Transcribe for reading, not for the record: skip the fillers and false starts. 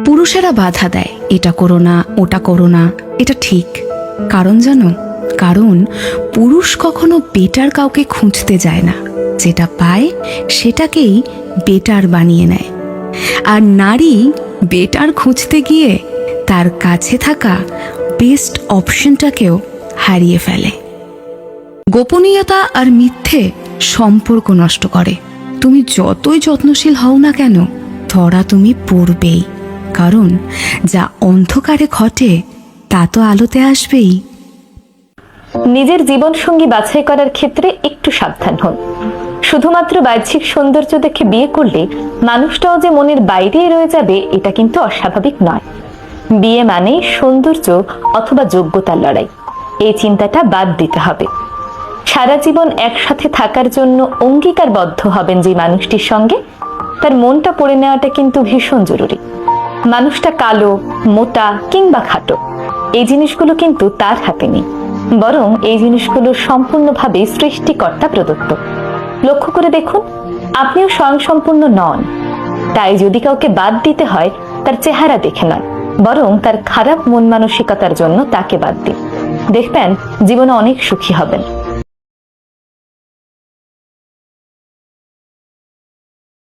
পুরুষেরা বাধা দেয়, এটা করো না, ওটা করো না। এটা ঠিক। কারণ জানো, কারণ পুরুষ কখনো বেটার কাউকে খুঁজতে যায় না, যেটা পায় সেটাকেই বেটার বানিয়ে নেয়। আর নারী বেটার খুঁজতে গিয়ে তার কাছে থাকা বেস্ট অপশনটাকেও হারিয়ে ফেলে। গোপনীয়তা আর মিথ্যে সম্পর্ক নষ্ট করে। তুমি যতই যত্নশীল হও না কেন, ধরা তুমি পড়বেই। কারণ যা অন্ধকারে ঘটে তা তো আলোতে আসবেই। নিজের জীবন সঙ্গী বাছাই করার ক্ষেত্রে একটু সাবধান হন। শুধুমাত্র বাহ্যিক সৌন্দর্য দেখে বিয়ে করলে মানুষটাও যে মনের বাইরেই রয়ে যাবে, এটা কিন্তু অস্বাভাবিক নয়। বিয়ে মানে সৌন্দর্য অথবা যোগ্যতার লড়াই, এই চিন্তাটা বাদ দিতে হবে। সারা জীবন একসাথে থাকার জন্য অঙ্গীকারবদ্ধ হবেন যে মানুষটির সঙ্গে, তার মনটা পড়ে নেওয়াটা কিন্তু ভীষণ জরুরি। মানুষটা কালো, মোটা কিংবা খাটো, এই জিনিসগুলো কিন্তু তার হাতে নেই, বরং এই জিনিসগুলো সম্পূর্ণভাবে সৃষ্টিকর্তা প্রদত্ত। লক্ষ্য করে দেখুন, আপনিও স্বয়ংসম্পূর্ণ নন। তাই যদি কাউকে বাদ দিতে হয়, তার চেহারা দেখে নয়, বরং তার খারাপ মন মানসিকতার জন্য তাকে বাদ দিন। দেখবেন জীবনে অনেক সুখী হবেন।